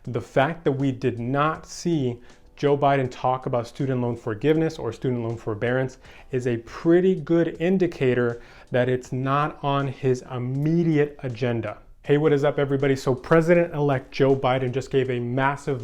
the fact that we did not see Joe Biden talk about student loan forgiveness or student loan forbearance is a pretty good indicator that it's not on his immediate agenda. Hey, what is up, everybody? So President-elect Joe Biden just gave a massive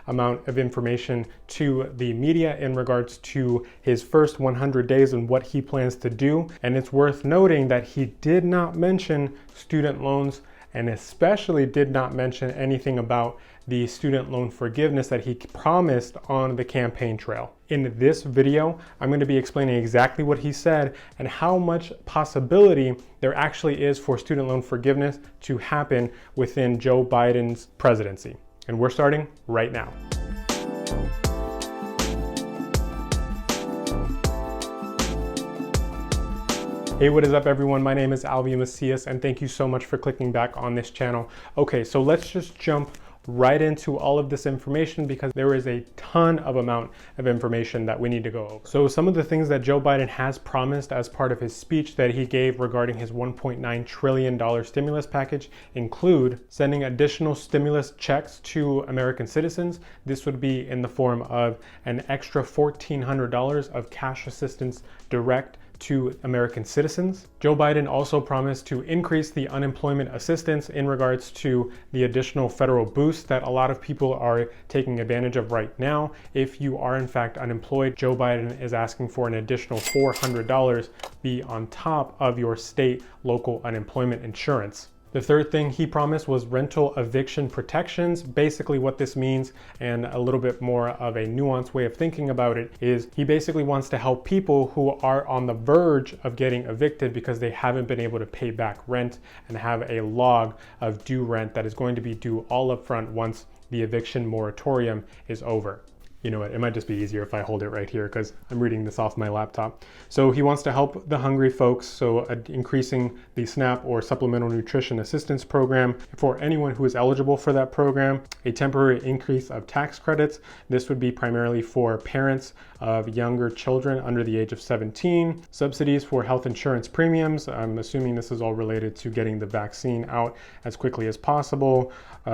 amount of information to the media in regards to his first 100 days and what he plans to do. And it's worth noting that he did not mention student loans, and especially did not mention anything about the student loan forgiveness that he promised on the campaign trail. In this video, I'm going to be explaining exactly what he said and how much possibility there actually is for student loan forgiveness to happen within Joe Biden's presidency. And we're starting right now. Hey, what is up, everyone? My name is Alvy Macias, and thank you so much for clicking back on this channel. Okay, so let's just jump right into all of this information because there is a ton of amount of information that we need to go over. So some of the things that Joe Biden has promised as part of his speech that he gave regarding his $1.9 trillion stimulus package include sending additional stimulus checks to American citizens. This would be in the form of an extra $1,400 of cash assistance direct to American citizens. Joe Biden also promised to increase the unemployment assistance in regards to the additional federal boost that a lot of people are taking advantage of right now. If you are in fact unemployed, Joe Biden is asking for an additional $400 be on top of your state local unemployment insurance. The third thing he promised was rental eviction protections. Basically what this means, and a little bit more of a nuanced way of thinking about it, is he basically wants to help people who are on the verge of getting evicted because they haven't been able to pay back rent and have a log of due rent that is going to be due all up front once the eviction moratorium is over. You know what, it might just be easier if I hold it right here because I'm reading this off my laptop. So he wants to help the hungry folks, so increasing the SNAP or Supplemental Nutrition Assistance Program for anyone who is eligible for that program, a temporary increase of tax credits. This would be primarily for parents of younger children under the age of 17, subsidies for health insurance premiums. I'm assuming this is all related to getting the vaccine out as quickly as possible,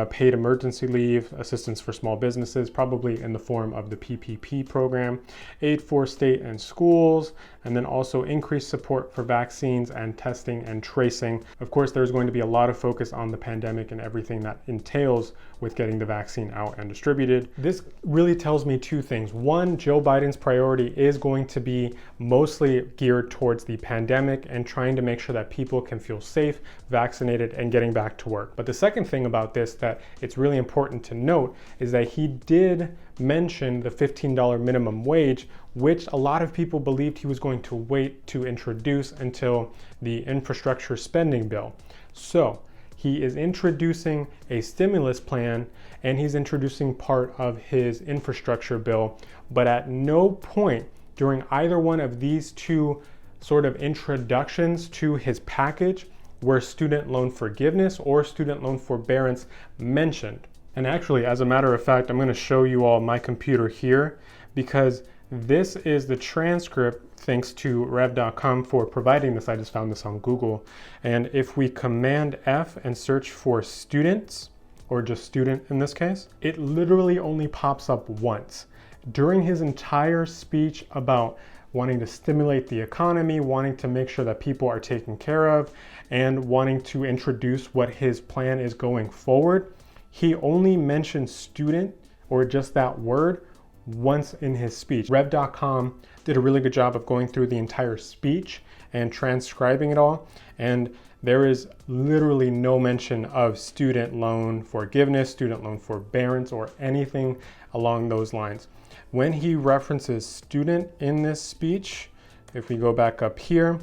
paid emergency leave, assistance for small businesses, probably in the form of the PPP program, aid for state and schools, and then also increased support for vaccines and testing and tracing. Of course, there's going to be a lot of focus on the pandemic and everything that entails with getting the vaccine out and distributed. This really tells me two things. One, Joe Biden's priority is going to be mostly geared towards the pandemic and trying to make sure that people can feel safe, vaccinated, and getting back to work. But the second thing about this that it's really important to note is that he did mention the $15 minimum wage, which a lot of people believed he was going to wait to introduce until the infrastructure spending bill. So he is introducing a stimulus plan and he's introducing part of his infrastructure bill, but at no point during either one of these two sort of introductions to his package were student loan forgiveness or student loan forbearance mentioned. And actually, as a matter of fact, I'm going to show you all my computer here because this is the transcript, thanks to rev.com for providing this. I just found this on Google. And if we Command F and search for students, or just student in this case, it literally only pops up once. During his entire speech about wanting to stimulate the economy, wanting to make sure that people are taken care of, and wanting to introduce what his plan is going forward, he only mentioned student, or just that word, once in his speech. Rev.com did a really good job of going through the entire speech and transcribing it all, and there is literally no mention of student loan forgiveness, student loan forbearance, or anything along those lines. When he references student in this speech, if we go back up here,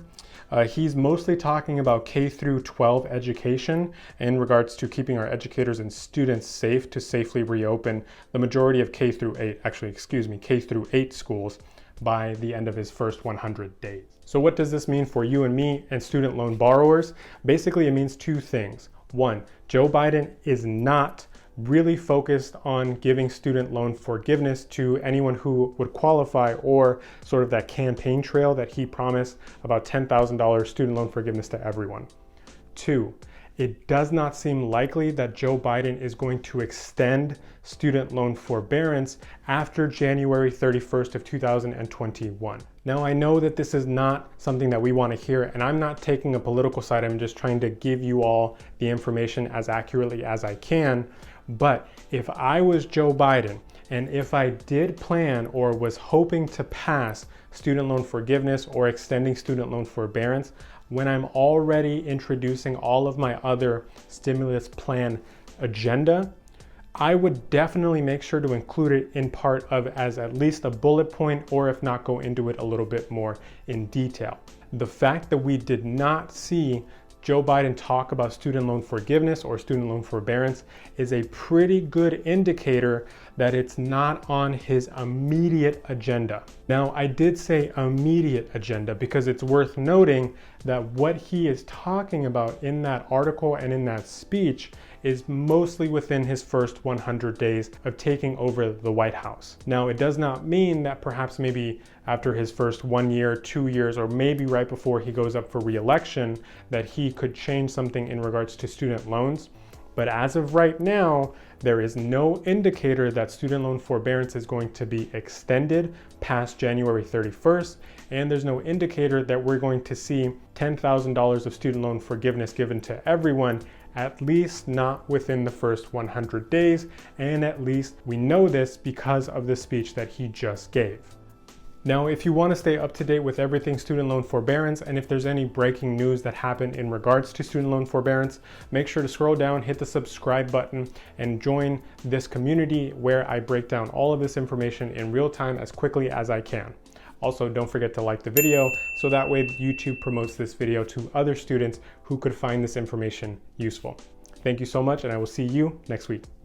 he's mostly talking about K through 12 education in regards to keeping our educators and students safe to safely reopen the majority of K through 8 schools by the end of his first 100 days. So what does this mean for you and me and student loan borrowers? Basically, it means two things. One, Joe Biden is not really focused on giving student loan forgiveness to anyone who would qualify, or sort of that campaign trail that he promised about $10,000 student loan forgiveness to everyone. Two, it does not seem likely that Joe Biden is going to extend student loan forbearance after January 31st of 2021. Now, I know that this is not something that we want to hear, and I'm not taking a political side. I'm just trying to give you all the information as accurately as I can. But if I was Joe Biden, and if I did plan or was hoping to pass student loan forgiveness or extending student loan forbearance, when I'm already introducing all of my other stimulus plan agenda, I would definitely make sure to include it in part of as at least a bullet point, or if not, go into it a little bit more in detail. The fact that we did not see Joe Biden talk about student loan forgiveness or student loan forbearance is a pretty good indicator that it's not on his immediate agenda. Now, I did say immediate agenda because it's worth noting that what he is talking about in that article and in that speech is mostly within his first 100 days of taking over the White House. Now, it does not mean that perhaps maybe after his first 1 year, 2 years, or maybe right before he goes up for re-election, that he could change something in regards to student loans. But as of right now, there is no indicator that student loan forbearance is going to be extended past January 31st. And there's no indicator that we're going to see $10,000 of student loan forgiveness given to everyone, at least not within the first 100 days. And at least we know this because of the speech that he just gave. Now, if you want to stay up to date with everything student loan forbearance, and if there's any breaking news that happened in regards to student loan forbearance, make sure to scroll down, hit the subscribe button, and join this community where I break down all of this information in real time as quickly as I can. Also, don't forget to like the video so that way YouTube promotes this video to other students who could find this information useful. Thank you so much, and I will see you next week.